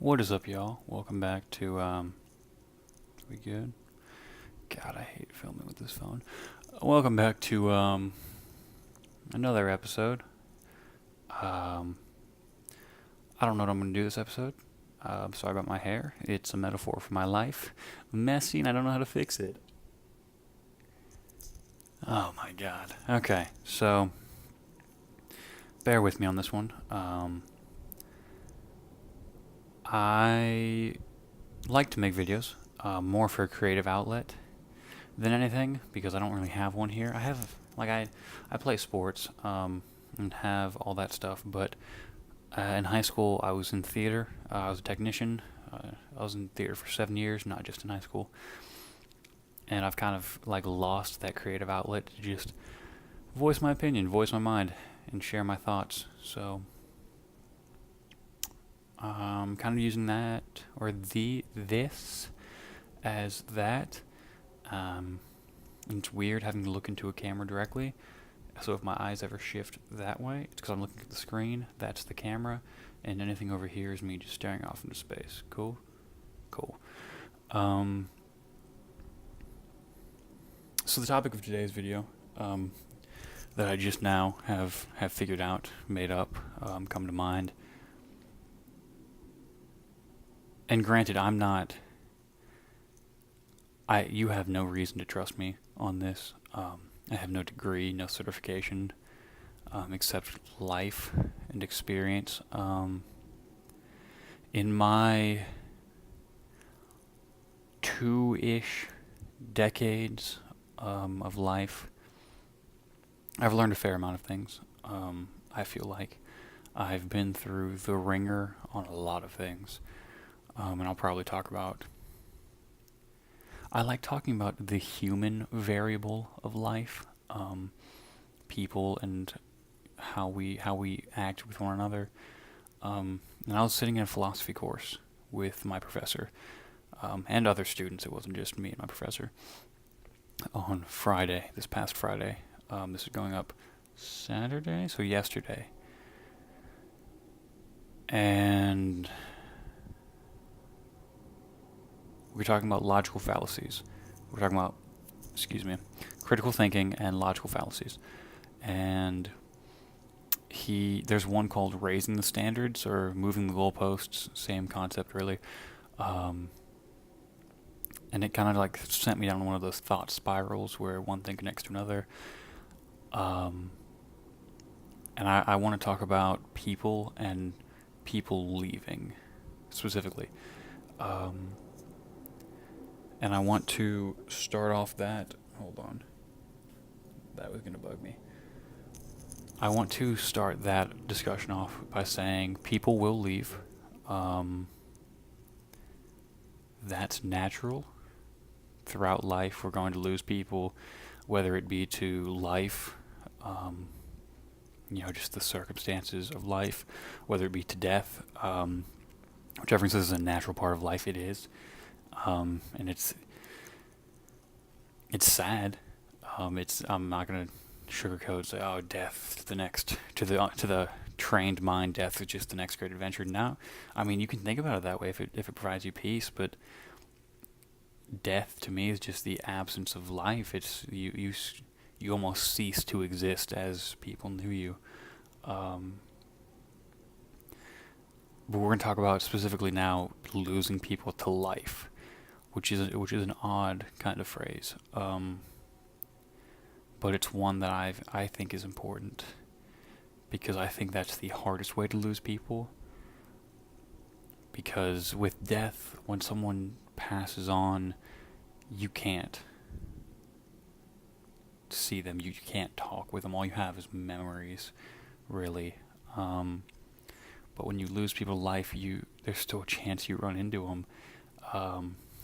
What is up, y'all? Welcome back to, we good? God, I hate filming with this phone. Welcome back to, another episode. I don't know what I'm going to do this episode. Sorry about my hair. It's a metaphor for my life. Messy, and I don't know how to fix it. Oh my god. Okay, so, bear with me on this one. I like to make videos, more for a creative outlet than anything, because I don't really have one here. I play sports, and have all that stuff, but in high school I was in theater. I was a technician. I was in theater for 7 years, not just in high school. And I've kind of lost that creative outlet to just voice my opinion, voice my mind, and share my thoughts. So kind of using that or this as that. And it's weird having to look into a camera directly. So if my eyes ever shift that way, it's because I'm looking at the screen. That's the camera, and anything over here is me just staring off into space. Cool, cool. So the topic of today's video, that I just now have figured out, made up, come to mind. And granted, you have no reason to trust me on this. I have no degree, no certification, except life and experience. In my 2-ish decades of life, I've learned a fair amount of things. I feel like I've been through the ringer on a lot of things. And I'll probably talk about... I like talking about the human variable of life, people and how we act with one another. And I was sitting in a philosophy course with my professor, and other students. It wasn't just me and my professor. On Friday, this past Friday. This is going up Saturday, so yesterday. And we're talking about logical fallacies. We're talking about, critical thinking and logical fallacies. And there's one called raising the standards or moving the goalposts, same concept really. And it kind of sent me down one of those thought spirals where one thing connects to another. And I want to talk about people and people leaving, specifically. And I want to start off that... Hold on. That was going to bug me. I want to start that discussion off by saying people will leave. That's natural. Throughout life, we're going to lose people, whether it be to life, just the circumstances of life, whether it be to death, which everyone says is a natural part of life. It is. And it's sad. I'm not gonna sugarcoat and say, oh, death to the trained mind. Death is just the next great adventure. No, I mean you can think about it that way if it provides you peace, but death to me is just the absence of life. It's you almost cease to exist as people knew you. But we're gonna talk about specifically now losing people to life, which is an odd kind of phrase, but it's one that I think is important, because I think that's the hardest way to lose people. Because with death, when someone passes on, you can't see them, you can't talk with them. All you have is memories, really. But when you lose people to life, there's still a chance you run into them.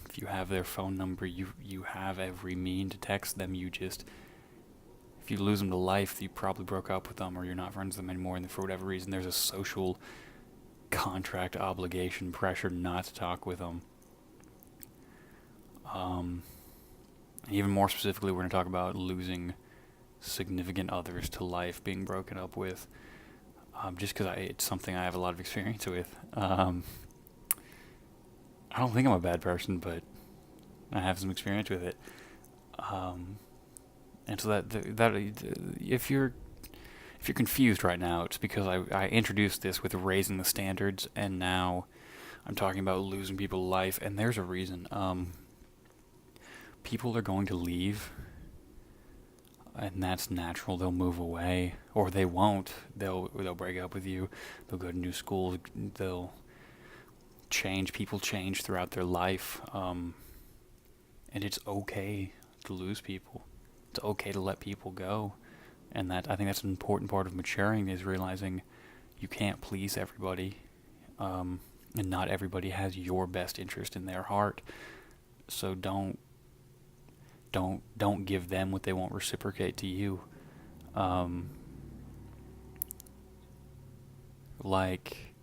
If you have their phone number, you have every mean to text them. If you lose them to life, you probably broke up with them, or you're not friends with them anymore, and for whatever reason there's a social contract obligation pressure not to talk with them. Even more specifically, we're going to talk about losing significant others to life, being broken up with, just because it's something I have a lot of experience with. I don't think I'm a bad person, but I have some experience with it. Um, and so that if you're confused right now, it's because I introduced this with raising the standards, and now I'm talking about losing people's life, and there's a reason. People are going to leave, and that's natural. They'll move away, or they won't. They'll break up with you. They'll go to new schools. They'll change. People change throughout their life, and it's okay to lose people. It's okay to let people go, and that I think that's an important part of maturing is realizing you can't please everybody, and not everybody has your best interest in their heart. So don't give them what they won't reciprocate to you. Um, like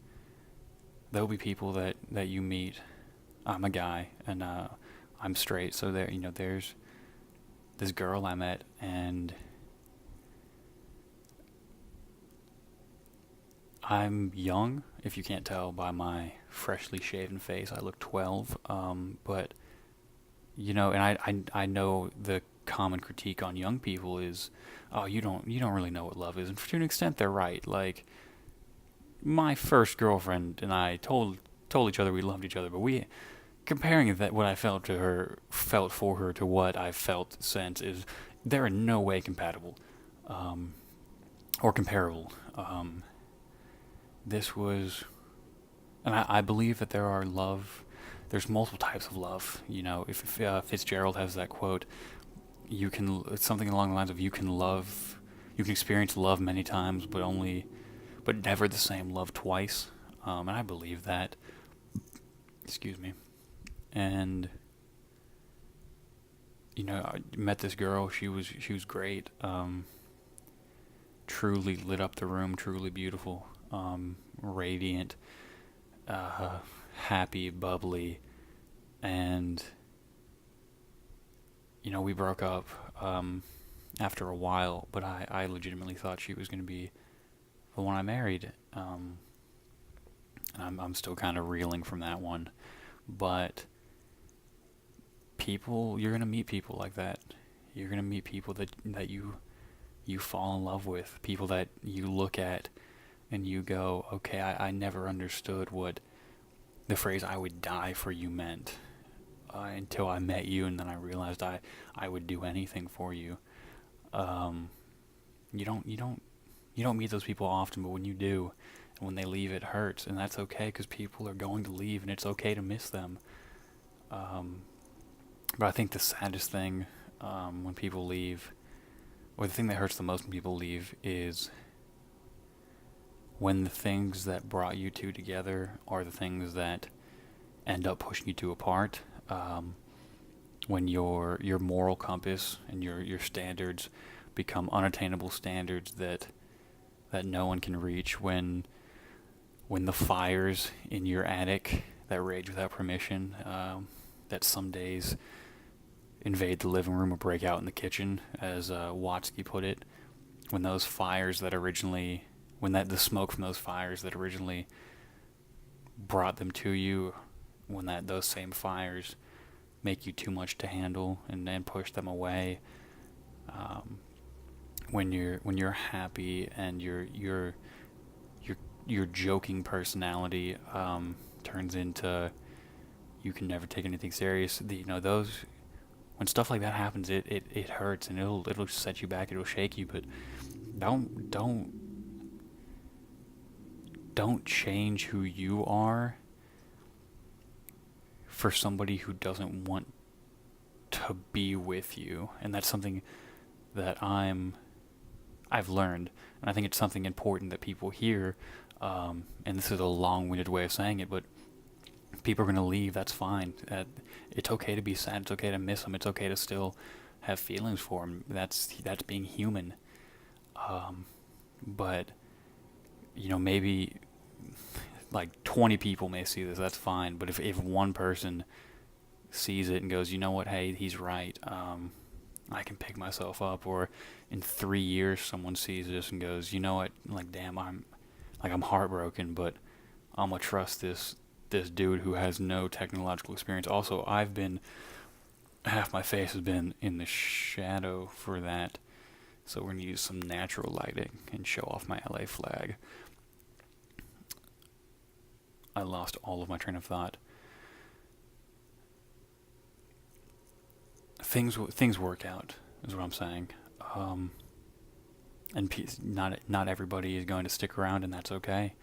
there'll be people that you meet. I'm a guy and I'm straight, so there's this girl I met, and I'm young. If you can't tell by my freshly shaven face, I look 12. But and I know the common critique on young people is, oh, you don't really know what love is, and to an extent they're right. Like my first girlfriend and I told each other we loved each other, but we comparing that what I felt for her to what I felt since is they're in no way compatible, um, or comparable. This was, and I believe that there's multiple types of love. If Fitzgerald has that quote, it's something along the lines of you can experience love many times, but never the same love twice. And I believe that. Excuse me. And I met this girl. She was great. Truly lit up the room. Truly beautiful. Radiant. Uh, Happy, bubbly, and we broke up after a while. But I legitimately thought she was going to be the one I married. And I'm still kind of reeling from that one. But you're gonna meet people like that. You're gonna meet people that you fall in love with. People that you look at and you go, okay, I never understood what the phrase "I would die for you" meant until I met you, and then I realized I would do anything for you. Um, you don't meet those people often, but when you do, and when they leave, it hurts, and that's okay because people are going to leave, and it's okay to miss them. Um, but I think the saddest thing when people leave, or the thing that hurts the most when people leave, is when the things that brought you two together are the things that end up pushing you two apart. When your moral compass and your standards become unattainable standards that no one can reach. When the fires in your attic that rage without permission, that some days invade the living room or break out in the kitchen, as Watsky put it. When those fires that originally, when the smoke from those fires that originally brought them to you, when those same fires make you too much to handle and then push them away. Um, when you're happy and your joking personality turns into you can never take anything serious. Those when stuff like that happens, it hurts and it'll set you back. It'll shake you, but don't don't don't change who you are for somebody who doesn't want to be with you. And that's something that I've learned, and I think it's something important that people hear. And this is a long-winded way of saying it, but people are going to leave. That's fine. It's okay to be sad. It's okay to miss them. It's okay to still have feelings for them. That's being human. But maybe like 20 people may see this. That's fine. But if one person sees it and goes, you know what? Hey, he's right. I can pick myself up. Or in 3 years, someone sees this and goes, you know what? Like, damn, I'm heartbroken, but I'm gonna trust this this dude who has no technological experience. Also, half my face has been in the shadow for that, so we're going to use some natural lighting and show off my LA flag. I lost all of my train of thought. Things work out, is what I'm saying. And not everybody is going to stick around, and that's okay.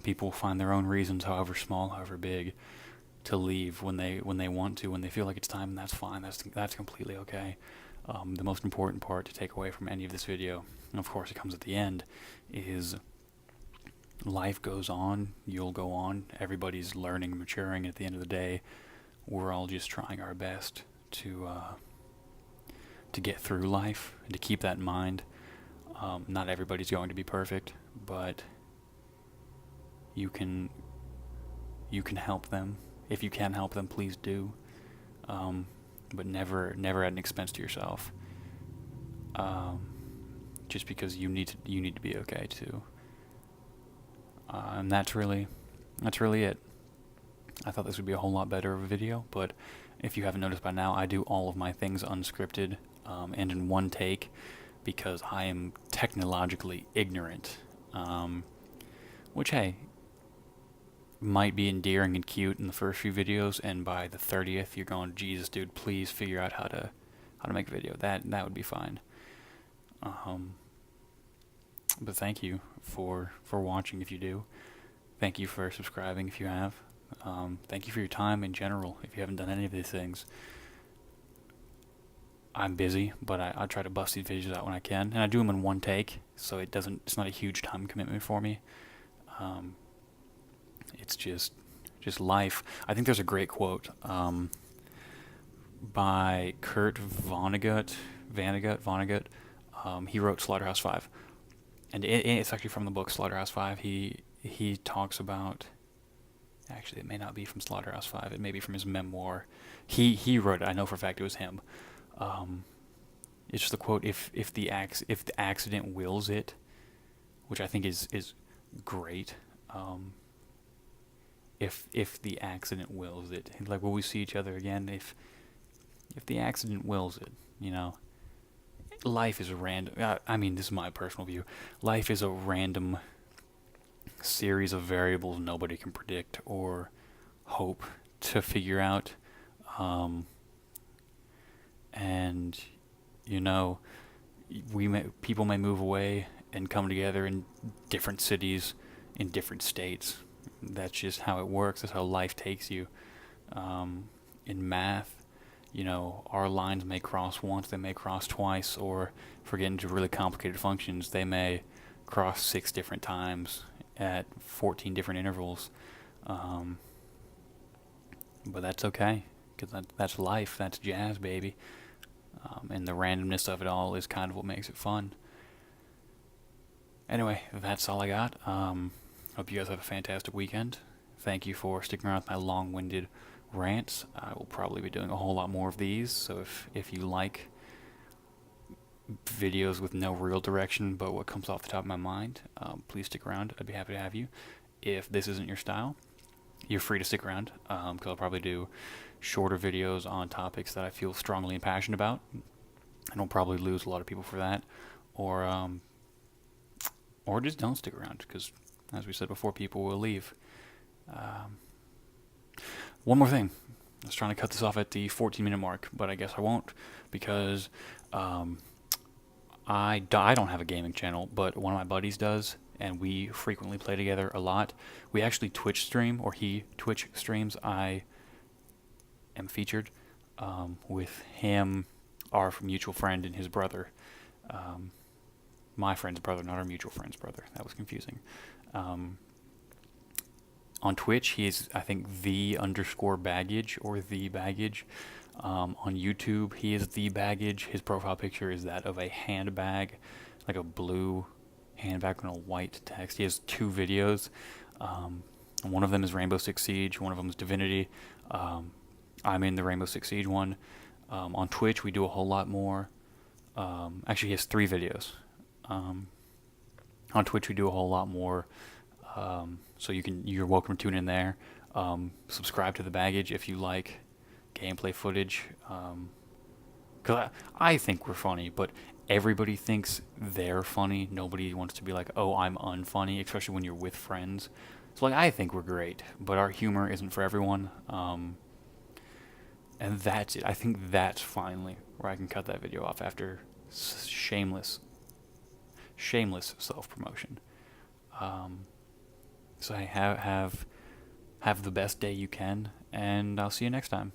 People find their own reasons, however small, however big, to leave when they want to, when they feel like it's time, and that's fine. That's completely okay. The most important part to take away from any of this video, and of course it comes at the end, is life goes on. You'll go on. Everybody's learning, maturing. At the end of the day, we're all just trying our best to get through life and to keep that in mind. Not everybody's going to be perfect, but you can help them. If you can help them, please do. But never at an expense to yourself. Just because you need to be okay too. And that's really it. I thought this would be a whole lot better of a video, but if you haven't noticed by now, I do all of my things unscripted and in one take, because I am technologically ignorant. Which, hey, might be endearing and cute in the first few videos, and by the 30th you're going, Jesus dude, please figure out how to make a video. That would be fine. But thank you for watching if you do. Thank you for subscribing if you have. Thank you for your time in general if you haven't done any of these things. I'm busy, but I try to bust these videos out when I can, and I do them in one take, so it's not a huge time commitment for me. It's just life. I think there's a great quote by Kurt Vonnegut. He wrote Slaughterhouse-5, and it's actually from the book Slaughterhouse-5. He talks about. Actually, it may not be from Slaughterhouse-5. It may be from his memoir. He wrote it. I know for a fact it was him. It's just the quote: if the accident wills it, which I think is great. If the accident wills it, like, will we see each other again? If the accident wills it, life is random. I mean, this is my personal view. Life is a random series of variables nobody can predict or hope to figure out. And people may move away and come together in different cities, in different states. That's just how it works. That's how life takes you. In math, our lines may cross once, they may cross twice, or if we're getting into really complicated functions, they may cross 6 different times at 14 different intervals. But that's okay, because that's life. That's jazz, baby. And the randomness of it all is kind of what makes it fun. Anyway, that's all I got. Hope you guys have a fantastic weekend. Thank you for sticking around with my long-winded rants. I will probably be doing a whole lot more of these, so if you like videos with no real direction but what comes off the top of my mind, please stick around. I'd be happy to have you. If this isn't your style, you're free to stick around, because I'll probably do shorter videos on topics that I feel strongly and passionate about, and I'll probably lose a lot of people for that, or just don't stick around, because as we said before, people will leave. One more thing. I was trying to cut this off at the 14-minute mark, but I guess I won't, because I don't have a gaming channel, but one of my buddies does, and we frequently play together a lot. We actually Twitch stream, or he Twitch streams. I am featured with him, our mutual friend, and his brother. My friend's brother, not our mutual friend's brother. That was confusing. On Twitch, he is, I think, _baggage, or the baggage. On YouTube, he is the baggage. His profile picture is that of a handbag, like a blue handbag on a white text. He has 2 videos. One of them is Rainbow Six Siege. One of them is Divinity. I'm in the Rainbow Six Siege one. On Twitch, we do a whole lot more. Actually, he has 3 videos. On Twitch, we do a whole lot more. So you're welcome to tune in there. Subscribe to the baggage if you like gameplay footage. Because I think we're funny, but everybody thinks they're funny. Nobody wants to be like, oh, I'm unfunny, especially when you're with friends. So, like, I think we're great, but our humor isn't for everyone. And that's it. I think that's finally where I can cut that video off after shameless, shameless self promotion. Um, so, have the best day you can, and I'll see you next time.